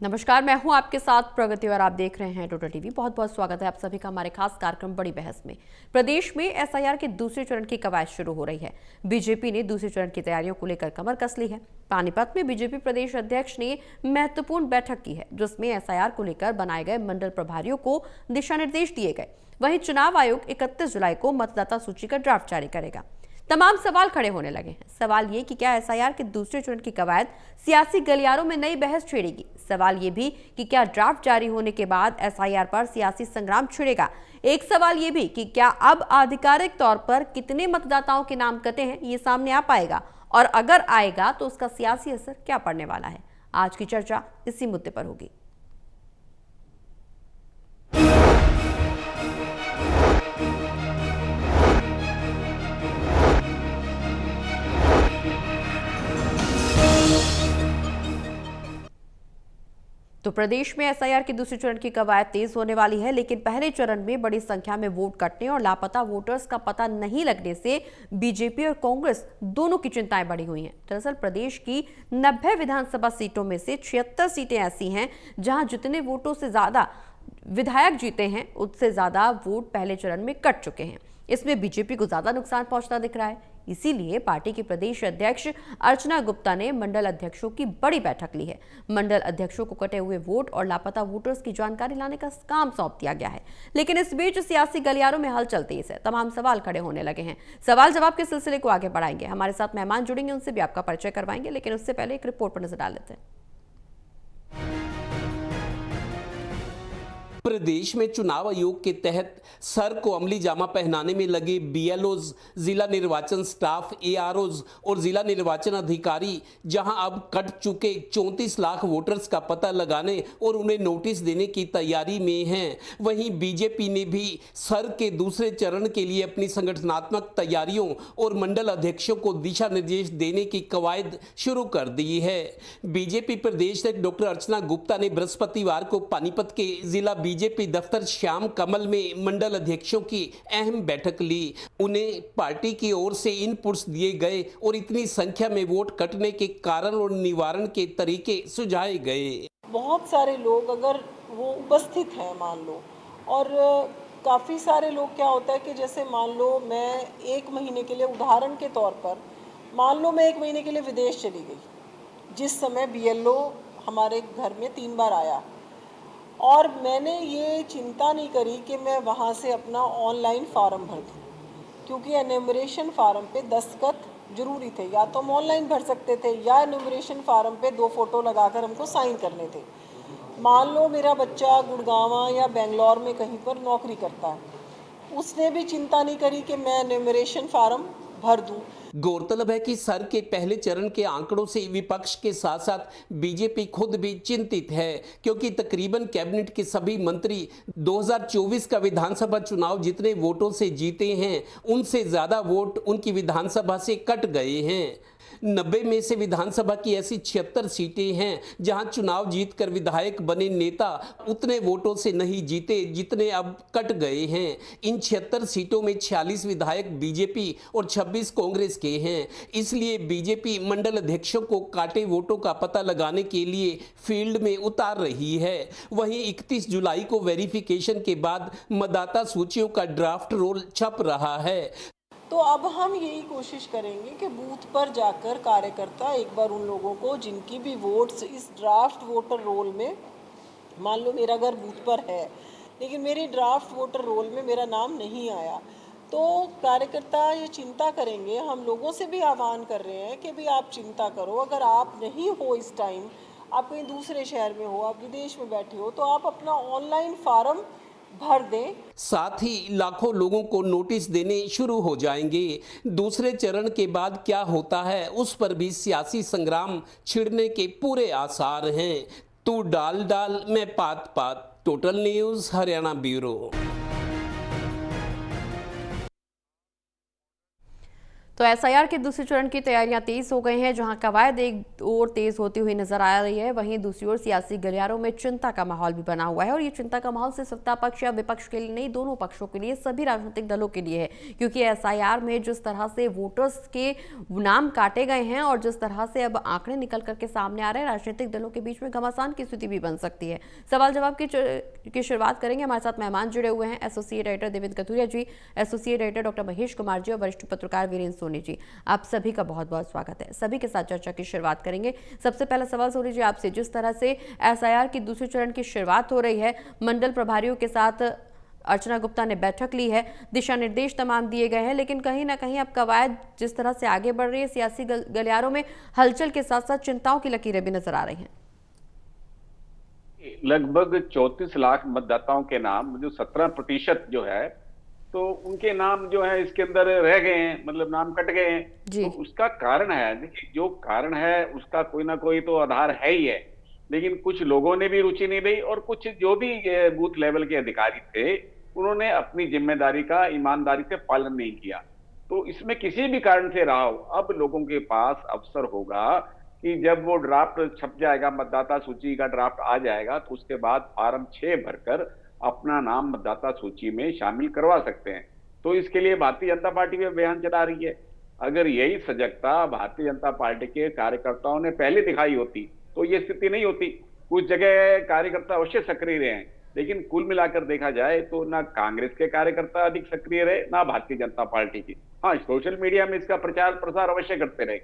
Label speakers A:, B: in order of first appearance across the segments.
A: नमस्कार, मैं हूं आपके साथ प्रगति और आप देख रहे हैं टोटल टीवी। बहुत बहुत स्वागत है आप सभी का हमारे खास कार्यक्रम बड़ी बहस में। प्रदेश में एसआईआर के दूसरे चरण की कवायद शुरू हो रही है। बीजेपी ने दूसरे चरण की तैयारियों को लेकर कमर कस ली है। पानीपत में बीजेपी प्रदेश अध्यक्ष ने महत्वपूर्ण बैठक की है, जिसमें एसआईआर को लेकर बनाए गए मंडल प्रभारियों को दिशा निर्देश दिए गए। वहीं चुनाव आयोग 31 जुलाई को मतदाता सूची का ड्राफ्ट जारी करेगा। तमाम सवाल खड़े होने लगे हैं। सवाल ये कि क्या एसआईआर के दूसरे चरण की कवायद सियासी गलियारों में नई बहस छेड़ेगी। सवाल ये भी कि क्या ड्राफ्ट जारी होने के बाद एसआईआर पर सियासी संग्राम छिड़ेगा। एक सवाल ये भी कि क्या अब आधिकारिक तौर पर कितने मतदाताओं के नाम कटे हैं ये सामने आ पाएगा, और अगर आएगा तो उसका सियासी असर क्या पड़ने वाला है। आज की चर्चा इसी मुद्दे पर होगी। तो प्रदेश में एसआईआर के दूसरे चरण की कवायद तेज होने वाली है, लेकिन पहले चरण में बड़ी संख्या में वोट कटने और लापता वोटर्स का पता नहीं लगने से बीजेपी और कांग्रेस दोनों की चिंताएं बढ़ी हुई हैं। दरअसल प्रदेश की 90 विधानसभा सीटों में से 76 सीटें ऐसी हैं जहां जितने वोटों से ज्यादा विधायक जीते हैं, उससे ज्यादा वोट पहले चरण में कट चुके हैं। इसमें बीजेपी को ज्यादा नुकसान पहुंचता दिख रहा है। इसीलिए पार्टी की प्रदेश अध्यक्ष अर्चना गुप्ता ने मंडल अध्यक्षों की बड़ी बैठक ली है। मंडल अध्यक्षों को कटे हुए वोट और लापता वोटर्स की जानकारी लाने का काम सौंप दिया गया है। लेकिन इस बीच सियासी गलियारों में हलचल तेज है। तमाम सवाल खड़े होने लगे हैं। सवाल जवाब के सिलसिले को आगे बढ़ाएंगे। हमारे साथ मेहमान जुड़ेंगे, उनसे भी आपका परिचय करवाएंगे, लेकिन उससे पहले एक रिपोर्ट पर नजर डाल लेते हैं।
B: प्रदेश में चुनाव आयोग के तहत सर को अमली जामा पहनाने में लगे बीएलओज, जिला निर्वाचन स्टाफ, एआरओज और जिला निर्वाचन अधिकारी जहां अब कट चुके 34 लाख वोटर्स का पता लगाने और उन्हें नोटिस देने की तैयारी में हैं, वहीं बीजेपी ने भी सर के दूसरे चरण के लिए अपनी संगठनात्मक तैयारियों और मंडल अध्यक्षों को दिशा निर्देश देने की कवायद शुरू कर दी है। बीजेपी प्रदेश अध्यक्ष डॉक्टर अर्चना गुप्ता ने बृहस्पतिवार को पानीपत के जिला बीजेपी दफ्तर श्याम कमल में मंडल अध्यक्षों की अहम बैठक ली। उन्हें पार्टी की ओर से इनपुट्स दिए गए और इतनी संख्या में वोट कटने के कारण और निवारण के तरीके सुझाए गए।
C: बहुत सारे लोग अगर वो उपस्थित हैं मान लो, और काफ़ी सारे लोग क्या होता है कि जैसे मान लो मैं 1 महीने के लिए, उदाहरण के तौर पर मान लो मैं 1 महीने के लिए विदेश चली गई, जिस समय बीएलओ हमारे घर में 3 बार आया, और मैंने ये चिंता नहीं करी कि मैं वहाँ से अपना ऑनलाइन फार्म भर दूँ, क्योंकि एन्यूमरेशन फार्म पे दस्तखत जरूरी थे। या तो हम ऑनलाइन भर सकते थे या एन्यूमरेशन फार्म पे 2 फोटो लगाकर हमको साइन करने थे। मान लो मेरा बच्चा गुड़गांव या बेंगलोर में कहीं पर नौकरी करता है, उसने भी चिंता नहीं करी कि मैं एन्यूमरेशन फार्म भर दूँ।
B: गौरतलब है कि सर के पहले चरण के आंकड़ों से विपक्ष के साथ साथ बीजेपी खुद भी चिंतित है, क्योंकि तकरीबन कैबिनेट के सभी मंत्री 2024 का विधानसभा चुनाव जितने वोटों से जीते हैं, उनसे ज्यादा वोट उनकी विधानसभा से कट गए हैं। 90 में से विधानसभा की ऐसी 76 सीटें हैं जहां चुनाव जीतकर विधायक बने नेता उतने वोटों से नहीं जीते जितने अब कट गए हैं। इन 76 सीटों में 46 विधायक बीजेपी और 26 कांग्रेस के हैं। इसलिए बीजेपी मंडल अध्यक्षों को काटे वोटों का पता लगाने के लिए फील्ड में उतार रही है। वहीं 31 जुलाई को वेरिफिकेशन के बाद मतदाता सूचियों का ड्राफ्ट रोल छप रहा है।
C: तो अब हम यही कोशिश करेंगे कि बूथ पर जाकर कार्यकर्ता एक बार उन लोगों को जिनकी भी वोट्स इस ड्राफ्ट वोटर रोल में, मान लो मेरा घर बूथ पर है लेकिन मेरी ड्राफ्ट वोटर रोल में मेरा नाम नहीं आया, तो कार्यकर्ता ये चिंता करेंगे। हम लोगों से भी आह्वान कर रहे हैं कि भाई आप चिंता करो, अगर आप नहीं हो इस टाइम, आप कहीं दूसरे शहर में हो, आप विदेश में बैठे हो, तो आप अपना ऑनलाइन फार्म भर दें।
B: साथ ही लाखों लोगों को नोटिस देने शुरू हो जाएंगे। दूसरे चरण के बाद क्या होता है उस पर भी सियासी संग्राम छिड़ने के पूरे आसार हैं। तू डाल डाल मैं पात पात। Total news Haryana bureau.
A: तो एसआईआर के दूसरे चरण की तैयारियां तेज हो गई हैं, जहां कवायद एक ओर तेज होती हुई नजर आ रही है, वहीं दूसरी ओर सियासी गलियारों में चिंता का माहौल भी बना हुआ है। और ये चिंता का माहौल सिर्फ सत्ता पक्ष या विपक्ष के लिए नहीं, दोनों पक्षों के लिए, सभी राजनीतिक दलों के लिए है। क्योंकि एसआईआर में जिस तरह से वोटर्स के नाम काटे गए हैं और जिस तरह से अब आंकड़े निकल करके सामने आ रहे हैं, राजनीतिक दलों के बीच में घमासान की स्थिति भी बन सकती है। सवाल जवाब की शुरुआत करेंगे। हमारे साथ मेहमान जुड़े हुए हैं, associate editor Devendra Kathuria ji, associate editor doctor Mahesh Kumar ji और वरिष्ठ पत्रकार वीरेंद्र सोनी जी। आप सभी का बहुत बहुत स्वागत है। सभी के साथ चर्चा की शुरुआत करेंगे। सबसे पहला सवाल सोनी जी आपसे, जिस तरह से एसआईआर की दूसरे चरण की शुरुआत हो रही है, मंडल प्रभारियों के साथ अर्चना गुप्ता ने बैठक ली है, दिशा निर्देश तमाम दिए गए हैं, लेकिन कहीं ना कहीं अब कवायद जिस तरह से आगे बढ़ रही है, सियासी गलियारों में हलचल के साथ साथ चिंताओं की लकीरें भी नजर आ रही हैं।
D: लगभग 34 लाख मतदाताओं के नाम, जो 17% जो है, तो उनके नाम जो है इसके अंदर रह गए हैं, मतलब नाम कट गए हैं। तो उसका कारण है, देखिए जो कारण है उसका कोई ना कोई तो आधार है ही है, लेकिन कुछ लोगों ने भी रुचि नहीं दी और कुछ जो भी बूथ लेवल के अधिकारी थे उन्होंने अपनी जिम्मेदारी का ईमानदारी से पालन नहीं किया। तो इसमें किसी भी कारण से रहा हो, अब लोगों के पास अवसर होगा कि जब वो ड्राफ्ट छप जाएगा, मतदाता सूची का ड्राफ्ट आ जाएगा, तो उसके बाद फॉर्म 6 भरकर अपना नाम मतदाता सूची में शामिल करवा सकते हैं। तो इसके लिए भारतीय जनता पार्टी भी अभियान चला रही है। अगर यही सजगता भारतीय जनता पार्टी के कार्यकर्ताओं ने पहले दिखाई होती तो ये स्थिति नहीं होती। कुछ जगह कार्यकर्ता अवश्य सक्रिय रहे हैं, लेकिन कुल मिलाकर देखा जाए तो ना कांग्रेस के कार्यकर्ता अधिक सक्रिय रहे, ना भारतीय जनता पार्टी की। हाँ, सोशल मीडिया में इसका प्रचार प्रसार अवश्य करते रहे,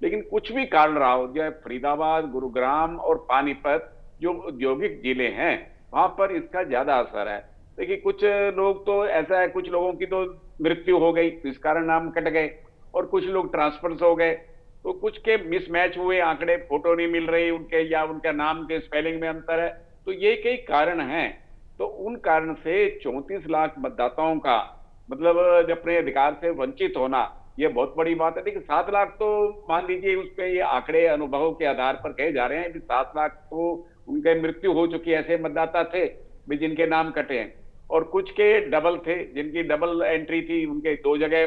D: लेकिन कुछ भी कारण रहा हो, जो फरीदाबाद, गुरुग्राम और पानीपत जो औद्योगिक जिले हैं, वहां पर इसका ज्यादा असर है। देखिए कुछ लोग तो ऐसा है, कुछ लोगों की तो मृत्यु हो गई, इस कारण नाम कट गए, और कुछ लोग ट्रांसफर हो गए, तो कुछ के मिसमैच हुए आंकड़े, फोटो नहीं मिल रही उनके, या उनका नाम के स्पेलिंग में अंतर है। तो ये कई कारण हैं। तो उन कारण से 34 लाख मतदाताओं का मतलब अपने अधिकार से वंचित होना, ये बहुत बड़ी बात है। देखिए 7 लाख तो मान लीजिए उस पर ये आंकड़े अनुभव के आधार पर कहे जा रहे हैं कि 7 लाख तो उनके मृत्यु हो चुकी ऐसे मतदाता थे भी जिनके नाम कटे हैं, और कुछ के डबल थे, जिनकी डबल एंट्री थी, उनके 2 जगह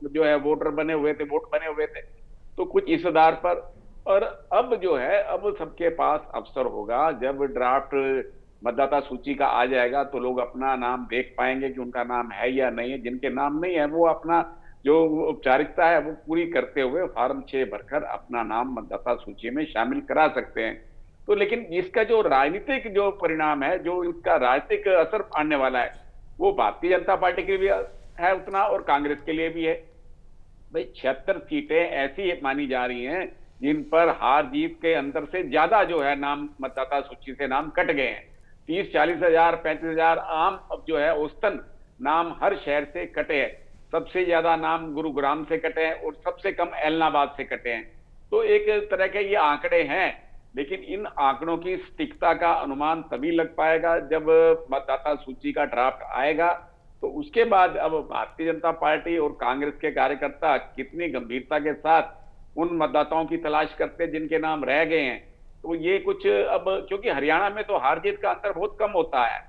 D: जो है वोटर बने हुए थे, वोट बने हुए थे। तो कुछ इस आधार पर, और अब जो है अब सबके पास अवसर होगा, जब ड्राफ्ट मतदाता सूची का आ जाएगा तो लोग अपना नाम देख पाएंगे कि उनका नाम है या नहीं है। जिनके नाम नहीं है वो अपना जो औपचारिकता है वो पूरी करते हुए फॉर्म 6 भरकर अपना नाम मतदाता सूची में शामिल करा सकते हैं। तो लेकिन इसका जो राजनीतिक जो परिणाम है, जो इसका राजनीतिक असर आने वाला है, वो भारतीय जनता पार्टी के लिए भी है उतना, और कांग्रेस के लिए भी है। भाई 76 सीटें ऐसी मानी जा रही हैं जिन पर हार जीत के अंतर से ज्यादा जो है नाम मतदाता सूची से नाम कट गए हैं। 30-40 हजार 35 हजार आम अब जो है औसतन नाम हर शहर से कटे हैं। सबसे ज्यादा नाम गुरुग्राम से कटे हैं और सबसे कम एलनाबाद से कटे हैं। तो एक तरह के ये आंकड़े हैं, लेकिन इन आंकड़ों की सटीकता का अनुमान तभी लग पाएगा जब मतदाता सूची का ड्राफ्ट आएगा। तो उसके बाद अब भारतीय जनता पार्टी और कांग्रेस के कार्यकर्ता कितनी गंभीरता के साथ उन मतदाताओं की तलाश करते हैं जिनके नाम रह गए हैं। तो ये कुछ अब, क्योंकि हरियाणा में तो हार जीत का अंतर बहुत कम होता है,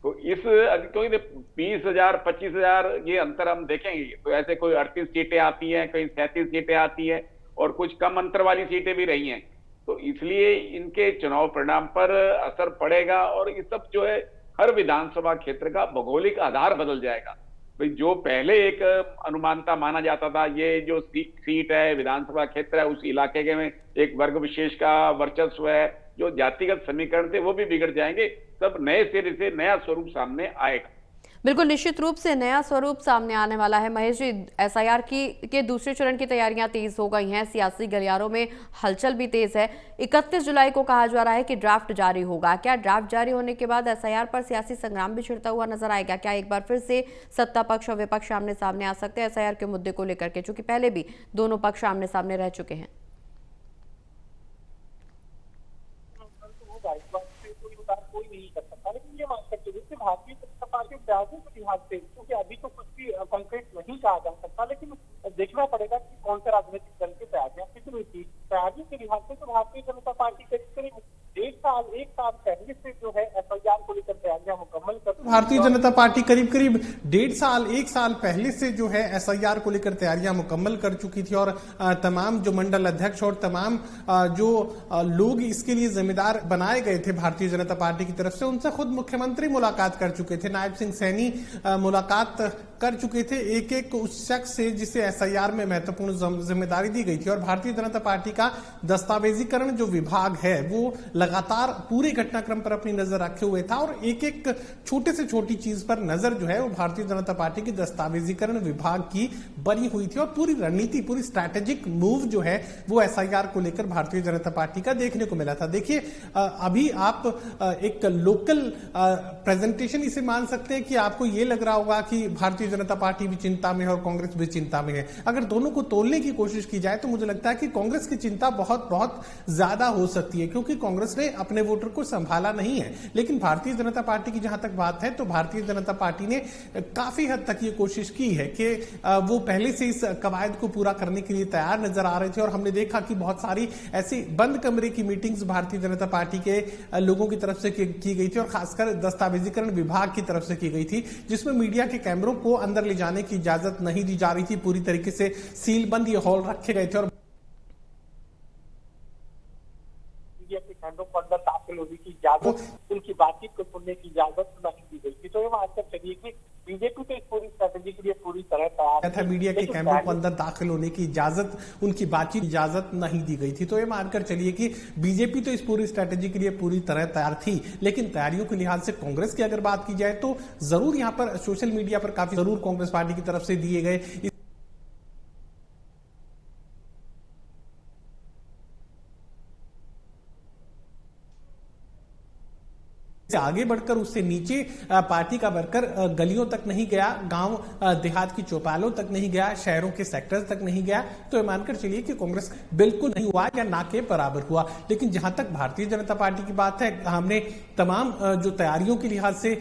D: तो इस क्योंकि 20,000 25,000 ये अंतर हम देखेंगे, तो ऐसे कोई 38 सीटें आती हैं, कोई 37 सीटें आती हैं, और कुछ कम अंतर वाली सीटें भी रही हैं। तो इसलिए इनके चुनाव परिणाम पर असर पड़ेगा, और ये सब जो है हर विधानसभा क्षेत्र का भौगोलिक आधार बदल जाएगा। भाई जो पहले एक अनुमानता माना जाता था, ये जो सीट है, विधानसभा क्षेत्र है, उस इलाके के में एक वर्ग विशेष का वर्चस्व है, जो जातिगत समीकरण थे वो भी बिगड़ जाएंगे। सब नए सिरे से नया स्वरूप सामने आएगा।
A: बिल्कुल, निश्चित रूप से नया स्वरूप सामने आने वाला है। महेश जी, एसआईआर के दूसरे चरण की तैयारियां तेज हो गई हैं, सियासी गलियारों में हलचल भी तेज है। 31 जुलाई को कहा जा रहा है कि ड्राफ्ट जारी होगा। क्या ड्राफ्ट जारी होने के बाद एसआईआर पर सियासी संग्राम भी छिड़ता हुआ नजर आएगा? क्या एक बार फिर से सत्ता पक्ष और विपक्ष आमने सामने आ सकते हैं एसआईआर के मुद्दे को लेकर के, चूंकि पहले भी दोनों पक्ष आमने सामने रह चुके हैं?
E: कोई नहीं कर सकता, लेकिन ये मान सकते हैं कि भारतीय जनता पार्टी प्रयासों के लिहाज से, क्योंकि अभी तो कुछ भी कंक्रीट नहीं कहा जा सकता, लेकिन देखना पड़ेगा कि कौन से राजनीतिक दल की तैयारियां कितनी हुई। तैयारी के लिहाज से तो भारतीय जनता पार्टी करीब एक साल पहले से जो है एफआईआर को लेकर तैयारियां मुकम्मल कर
F: भारतीय जनता पार्टी करीब करीब 1.5 साल 1 साल पहले से जो है एसआईआर को लेकर तैयारियां मुकम्मल कर चुकी थी और तमाम जो मंडल अध्यक्ष और तमाम जो लोग इसके लिए जिम्मेदार बनाए गए थे भारतीय जनता पार्टी की तरफ से, उनसे खुद मुख्यमंत्री मुलाकात कर चुके थे, नायब सिंह सैनी मुलाकात कर चुके थे एक एक उस शख्स से जिसे एसआईआर में महत्वपूर्ण जिम्मेदारी दी गई थी। और भारतीय जनता पार्टी का दस्तावेजीकरण जो विभाग है वो लगातार पूरे घटनाक्रम पर अपनी नजर रखे हुए था और एक एक छोटे से छोटी चीज पर नजर जो है वो भारतीय जनता पार्टी की दस्तावेजीकरण विभाग की बनी हुई थी और पूरी रणनीति, पूरी स्ट्रैटेजिक मूव जो है वो एसआईआर को लेकर भारतीय जनता पार्टी का देखने को मिला था। देखिए, अभी आप एक लोकल प्रेजेंटेशन इसे मान सकते हैं कि आपको ये लग रहा होगा कि भारतीय जनता पार्टी भी चिंता में है और कांग्रेस भी चिंता में है। अगर दोनों को तोलने की कोशिश की जाए तो मुझे लगता है कि कांग्रेस की चिंता बहुत बहुत ज्यादा हो सकती है, क्योंकि कांग्रेस ने अपने वोटर को संभाला नहीं है। लेकिन भारतीय जनता पार्टी की जहां तक बात है तो भारतीय जनता पार्टी ने काफी हद तक ये कोशिश की है कि वो पहले से इस कवायद को पूरा करने के लिए तैयार नजर आ रहे थे। और हमने देखा कि बहुत सारी ऐसी बंद कमरे की मीटिंग्स भारतीय जनता पार्टी के लोगों की तरफ से की गई थी और खासकर दस्तावेजीकरण विभाग की तरफ से की गई थी, जिसमें मीडिया के कैमरों को अंदर ले जाने की इजाजत नहीं दी जा रही थी। पूरी तरीके से सील बंद ये हॉल रखे गए थे और
E: मीडिया के कैमरों को अंदर दाखिल होने की इजाजत, उनकी बातचीत को सुनने की इजाजत नहीं दी गई थी। तो ये मानकर चलिए कि बीजेपी तो इस पूरी स्ट्रैटेजी के लिए पूरी तरह तैयार
F: था। मीडिया के कैमरों को अंदर दाखिल होने की इजाजत, उनकी बातचीत इजाजत नहीं दी गई थी। तो ये मानकर चलिए कि बीजेपी तो इस पूरी स्ट्रैटेजी के लिए पूरी तरह तैयार थी। लेकिन तैयारियों के लिहाज से कांग्रेस की अगर बात की जाए तो जरूर यहां पर सोशल मीडिया पर काफी जरूर कांग्रेस पार्टी की तरफ से दिए गए से आगे बढ़कर उससे नीचे पार्टी का वर्कर गलियों तक नहीं गया, गांव देहात की चौपालों तक नहीं गया, शहरों के सेक्टर्स तक नहीं गया। तो ये मानकर चलिए कि कांग्रेस बिल्कुल नहीं हुआ या ना के बराबर हुआ। लेकिन जहां तक भारतीय जनता पार्टी की बात है, हमने तमाम जो तैयारियों के लिहाज से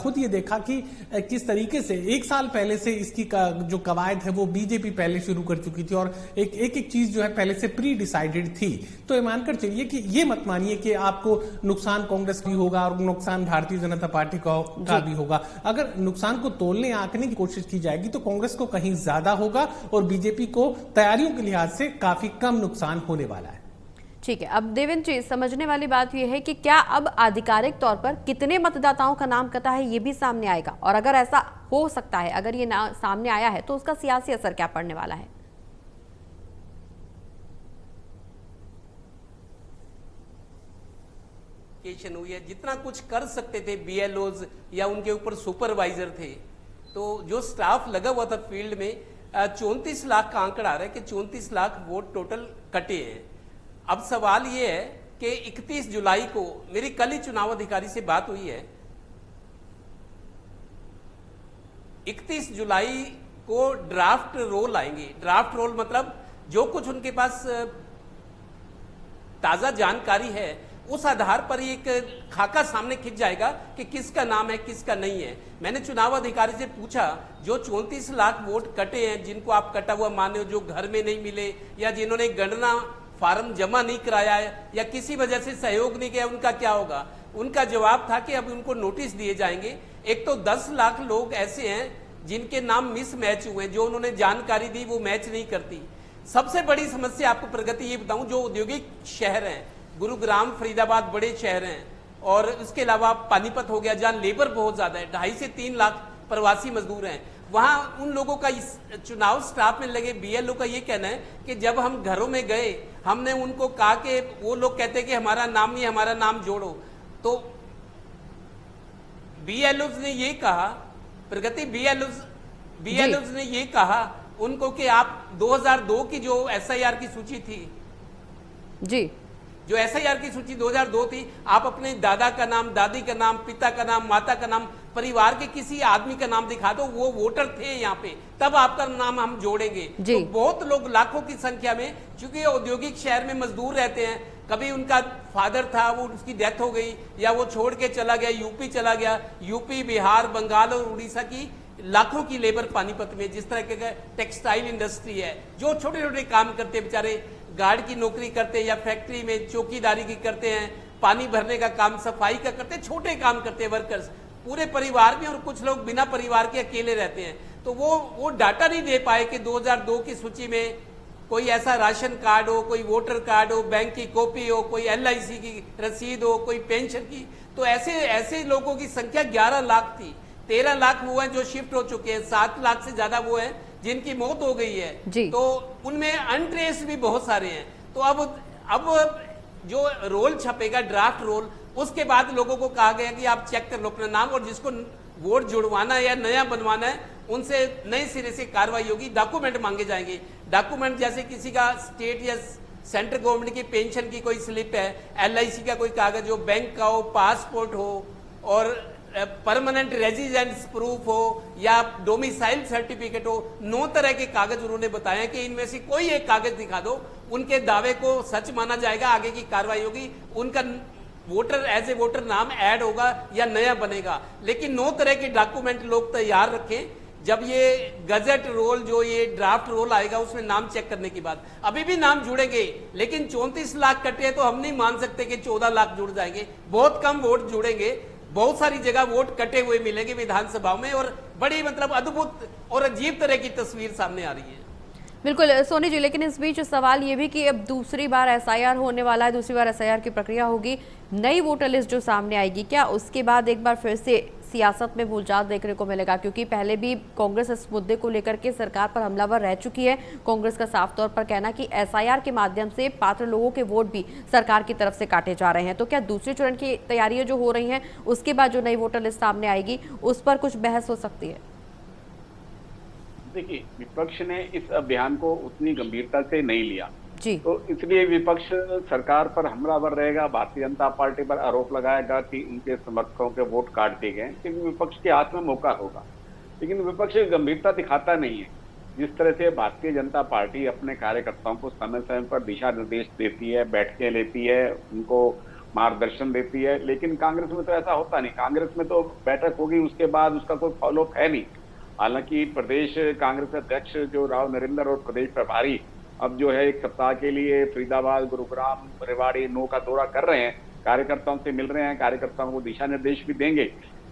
F: खुद ये देखा कि किस तरीके से 1 साल पहले से इसकी जो कवायद है वो बीजेपी पहले शुरू कर चुकी थी और एक एक चीज जो है पहले से प्री डिसाइडेड थी। तो ये मानकर चलिए कि ये मत मानिए कि आपको नुकसान कांग्रेस भी होगा और नुकसान भारतीय जनता पार्टी का भी होगा। अगर नुकसान को तोलने आंकने की कोशिश की जाएगी तो कांग्रेस को कहीं ज्यादा होगा और बीजेपी को तैयारियों के लिहाज से काफी कम नुकसान होने वाला है।
A: ठीक है, अब देवेंद्र जी, समझने वाली बात यह है कि क्या अब आधिकारिक तौर पर कितने मतदाताओं का नाम कटा है ये भी सामने आएगा, और अगर ऐसा हो सकता है, अगर ये सामने आया है तो उसका सियासी असर क्या पड़ने वाला है?
B: हुई है, जितना कुछ कर सकते थे बीएलओज या उनके ऊपर सुपरवाइजर थे, तो जो स्टाफ लगा हुआ था फील्ड में 34 लाख का आंकड़ा आ रहा है कि 34 लाख वोट टोटल कटे हैं। अब सवाल ये है कि 31 जुलाई को मेरी कल ही चुनाव अधिकारी से बात हुई है, 31 जुलाई को ड्राफ्ट रोल आएंगे। ड्राफ्ट रोल मतलब जो कुछ उनके पास ताजा जानकारी है उस आधार पर एक खाका सामने खिंच जाएगा कि किसका नाम है किसका नहीं है। मैंने चुनाव अधिकारी से पूछा, जो 34 लाख वोट कटे हैं, जिनको आप कटा हुआ माने हो, जो घर में नहीं मिले या जिन्होंने गणना फार्म जमा नहीं कराया है या किसी वजह से सहयोग नहीं किया, उनका क्या होगा? उनका जवाब था कि अब उनको नोटिस दिए जाएंगे। एक तो 10 लाख लोग ऐसे हैं जिनके नाम मिस मैच हुए, जो उन्होंने जानकारी दी वो मैच नहीं करती। सबसे बड़ी समस्या आपको प्रगति ये बताऊं, जो औद्योगिक शहर हैं, गुरुग्राम, फरीदाबाद बड़े शहर हैं, और इसके अलावा पानीपत हो गया जहां लेबर बहुत ज्यादा है, 2.5 से 3 लाख प्रवासी मजदूर हैं। वहां उन लोगों का इस चुनाव स्टाफ में लगे बीएलओ का ये कहना है कि जब हम घरों में गए, हमने उनको कहा कि वो लोग कहते कि हमारा नाम नहीं, हमारा नाम जोड़ो। तो बीएलओ ने ये कहा, प्रगति बीएलओ ने ये कहा उनको कि आप 2002 की जो एसआईआर की सूची थी
A: जी,
B: जो एसआईआर की सूची 2002 थी, आप अपने दादा का नाम, दादी का नाम, पिता का नाम, माता का नाम, परिवार के किसी आदमी का नाम दिखा दो, वो वोटर थे यहाँ पे, तब आपका नाम हम जोड़ेंगे। तो बहुत लोग, लाखों की संख्या में, चूंकि औद्योगिक शहर में मजदूर रहते हैं, कभी उनका फादर था, वो उसकी डेथ हो गई या वो छोड़ के चला गया, यूपी चला गया, यूपी, बिहार, बंगाल और उड़ीसा की लाखों की लेबर पानीपत में, जिस तरह के टेक्सटाइल इंडस्ट्री है, जो छोटे छोटे काम करते हैं बेचारे, गार्ड की नौकरी करते हैं या फैक्ट्री में चौकीदारी की करते हैं, पानी भरने का काम, सफाई का करते हैं, छोटे काम करते हैं वर्कर्स, पूरे परिवार में और कुछ लोग बिना परिवार के अकेले रहते हैं। तो वो डाटा नहीं दे पाए कि 2002 की सूची में कोई ऐसा राशन कार्ड हो, कोई वोटर कार्ड हो, बैंक की कॉपी हो, कोई LIC की रसीद हो, कोई पेंशन की। तो ऐसे लोगों की संख्या 11 लाख थी। 13 लाख वो हैं जो शिफ्ट हो चुके हैं, 7 लाख से ज्यादा वो हैं जिनकी मौत हो गई है। तो उनमें अनट्रेस भी बहुत सारे हैं। तो अब जो रोल छपेगा, ड्राफ्ट रोल, उसके बाद लोगों को कहा गया कि आप चेक कर लो अपना नाम, और जिसको वोट जुड़वाना है या नया बनवाना है उनसे नए सिरे से कार्रवाई होगी। डॉक्यूमेंट मांगे जाएंगे। डॉक्यूमेंट जैसे किसी का स्टेट या सेंट्रल गवर्नमेंट की पेंशन की कोई स्लिप है, LIC का कोई कागज हो, बैंक का हो, पासपोर्ट हो, और परमानेंट रेजिडेंस प्रूफ हो या डोमिसाइल सर्टिफिकेट हो। 9 तरह के कागज उन्होंने बताया कि इनमें से कोई एक कागज दिखा दो, उनके दावे को सच माना जाएगा, आगे की कार्रवाई होगी, उनका वोटर एज ए वोटर नाम ऐड होगा या नया बनेगा। लेकिन 9 तरह के डॉक्यूमेंट लोग तैयार रखें। जब ये गजट रोल, जो ये ड्राफ्ट रोल आएगा, उसमें नाम चेक करने के बाद अभी भी नाम जुड़ेंगे, लेकिन 34 लाख कटे तो हम नहीं मान सकते कि 14 लाख जुड़ जाएंगे। बहुत कम वोट जुड़ेंगे। बहुत सारी जगह वोट कटे हुए मिलेंगे विधानसभा में, और बड़ी मतलब अद्भुत और अजीब तरह की तस्वीर सामने आ रही है।
A: बिल्कुल सोनी जी, लेकिन इस बीच सवाल ये भी कि अब दूसरी बार SIR होने वाला है, दूसरी बार SIR की प्रक्रिया होगी, नई वोटर लिस्ट जो सामने आएगी, क्या उसके बाद एक बार फिर से सियासत में भूलचाल देखने को मिलेगा? क्योंकि पहले भी कांग्रेस इस मुद्दे को लेकर के सरकार पर हमलावर रह चुकी है। कांग्रेस का साफ तौर पर कहना कि SIR के माध्यम से पात्र लोगों के वोट भी सरकार की तरफ से काटे जा रहे हैं। तो क्या दूसरे चरण की तैयारियां जो हो रही हैं, उसके बाद जो नई वोटर लिस्ट सामने आएगी, उस पर कुछ बहस हो सकती है?
D: देखिए, विपक्ष ने इस अभियान को उतनी गंभीरता से नहीं लिया
A: जी।
D: तो इसलिए विपक्ष सरकार पर हमलावर रहेगा, भारतीय जनता पार्टी पर आरोप लगाएगा कि उनके समर्थकों के वोट काट दिए गए, क्योंकि विपक्ष के हाथ में मौका होगा। लेकिन विपक्ष गंभीरता दिखाता नहीं है। जिस तरह से भारतीय जनता पार्टी अपने कार्यकर्ताओं को समय समय पर दिशा निर्देश देती है, बैठकें लेती है, उनको मार्गदर्शन देती है, लेकिन कांग्रेस में तो ऐसा होता नहीं। कांग्रेस में तो बैठक होगी, उसके बाद उसका कोई फॉलोअप है नहीं। हालांकि प्रदेश कांग्रेस अध्यक्ष जो राव नरेंद्र और प्रदेश प्रभारी अब जो है 1 सप्ताह के लिए फरीदाबाद, गुरुग्राम, रेवाड़ी, नौ का दौरा कर रहे हैं, कार्यकर्ताओं से मिल रहे हैं, कार्यकर्ताओं को दिशा निर्देश भी देंगे।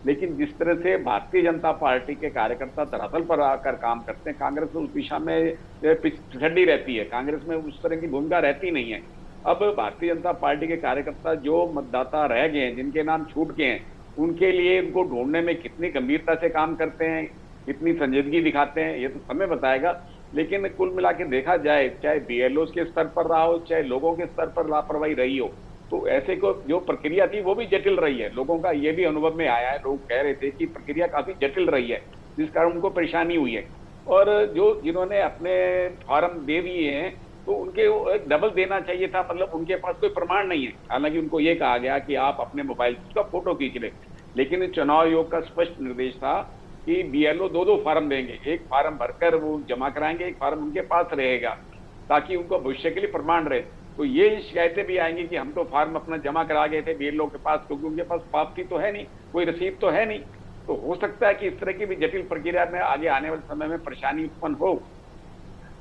D: लेकिन जिस तरह से भारतीय जनता पार्टी के कार्यकर्ता धरातल पर आकर काम करते हैं, कांग्रेस उस दिशा में पिछड़ी रहती है। कांग्रेस में उस तरह की भूमिका रहती नहीं है। अब भारतीय जनता पार्टी के कार्यकर्ता जो मतदाता रह गए हैं, जिनके नाम छूट गए हैं, उनके लिए उनको ढूंढने में कितनी गंभीरता से काम करते हैं, कितनी संजीदगी दिखाते हैं, ये तो समय बताएगा। लेकिन कुल मिला के देखा जाए, चाहे BLOs के स्तर पर रहा हो, चाहे लोगों के स्तर पर लापरवाही रही हो, तो ऐसे को जो प्रक्रिया थी वो भी जटिल रही है। लोगों का ये भी अनुभव में आया है, लोग कह रहे थे कि प्रक्रिया काफी जटिल रही है, जिस कारण उनको परेशानी हुई है। और जिन्होंने अपने फॉर्म दे दिए हैं, तो उनके डबल देना चाहिए था, मतलब उनके पास कोई प्रमाण नहीं है। हालांकि उनको ये कहा गया कि आप अपने मोबाइल का फोटो खींच लें, लेकिन चुनाव आयोग का स्पष्ट निर्देश था कि BLO 2 फार्म देंगे, एक फार्म भरकर वो जमा कराएंगे, एक फार्म उनके पास रहेगा, ताकि उनको भविष्य के लिए प्रमाण रहे। तो ये शिकायतें भी आएंगी कि हम तो फार्म अपना जमा करा गए थे BLO के पास, क्योंकि उनके पास पावती तो है नहीं, कोई रसीद तो है नहीं। तो हो सकता है कि इस तरह की भी जटिल प्रक्रिया में आगे आने वाले समय में परेशानी उत्पन्न हो।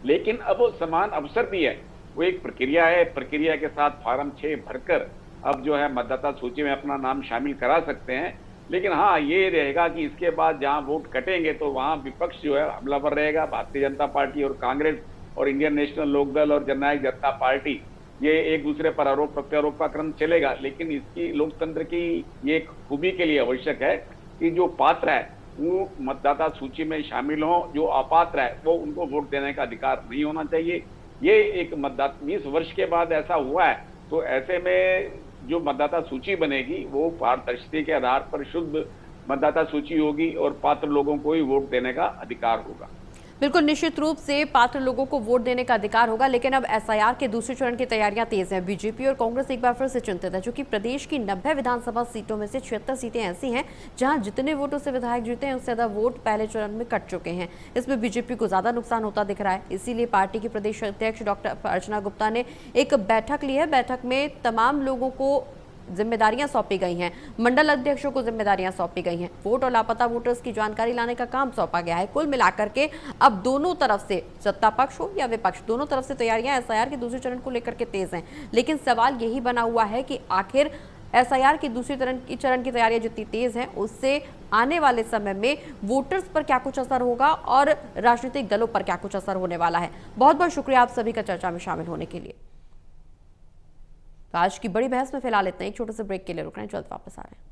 D: लेकिन अब समान अवसर भी है, वो एक प्रक्रिया है, प्रक्रिया के साथ फार्म 6 भरकर अब जो है मतदाता सूची में अपना नाम शामिल करा सकते हैं। लेकिन हाँ, ये रहेगा कि इसके बाद जहां वोट कटेंगे तो वहां विपक्ष जो है हमलावर रहेगा। भारतीय जनता पार्टी और कांग्रेस और इंडियन नेशनल लोकदल और जननायक जनता पार्टी, ये एक दूसरे पर आरोप प्रत्यारोप का क्रम चलेगा। लेकिन इसकी लोकतंत्र की ये खूबी के लिए आवश्यक है कि जो पात्र है वो मतदाता सूची में शामिल हो, जो अपात्र है वो उनको वोट देने का अधिकार नहीं होना चाहिए। ये एक मतदाता 20 वर्ष के बाद ऐसा हुआ है, तो ऐसे में जो मतदाता सूची बनेगी वो पारदर्शिता के आधार पर शुद्ध मतदाता सूची होगी और पात्र लोगों को ही वोट देने का अधिकार होगा।
A: बिल्कुल, निश्चित रूप से पात्र लोगों को वोट देने का अधिकार होगा। लेकिन अब SIR के दूसरे चरण की तैयारियां तेज हैं। बीजेपी और कांग्रेस एक बार फिर से चिंतित है, क्योंकि प्रदेश की 90 विधानसभा सीटों में से 76 सीटें ऐसी हैं जहां जितने वोटों से विधायक जीते हैं, उससे ज्यादा वोट पहले चरण में कट चुके हैं। इसमें बीजेपी को ज्यादा नुकसान होता दिख रहा है। इसीलिए पार्टी की प्रदेश अध्यक्ष डॉक्टर अर्चना गुप्ता ने एक बैठक ली है। बैठक में तमाम लोगों को जिम्मेदारियां सौंपी गई हैं, मंडल अध्यक्षों को जिम्मेदारियां सौंपी गई हैं, वोट और लापता वोटर्स की जानकारी लाने का काम सौंपा गया है। कुल मिलाकर के अब दोनों तरफ से, सत्ता पक्ष हो या विपक्ष, दोनों तरफ से तैयारियां SIR के दूसरे चरण को लेकर के तेज हैं। लेकिन सवाल यही बना हुआ है कि आखिर एसआईआर की दूसरी चरण की तैयारियां जितनी तेज हैं, उससे आने वाले समय में वोटर्स पर क्या कुछ असर होगा और राजनीतिक दलों पर क्या कुछ असर होने वाला है। बहुत बहुत शुक्रिया आप सभी का चर्चा में शामिल होने के लिए। तो आज की बड़ी बहस में फिलहाल इतना, एक छोटे से ब्रेक के लिए रुक रहे हैं, जल्द वापस आ रहे हैं।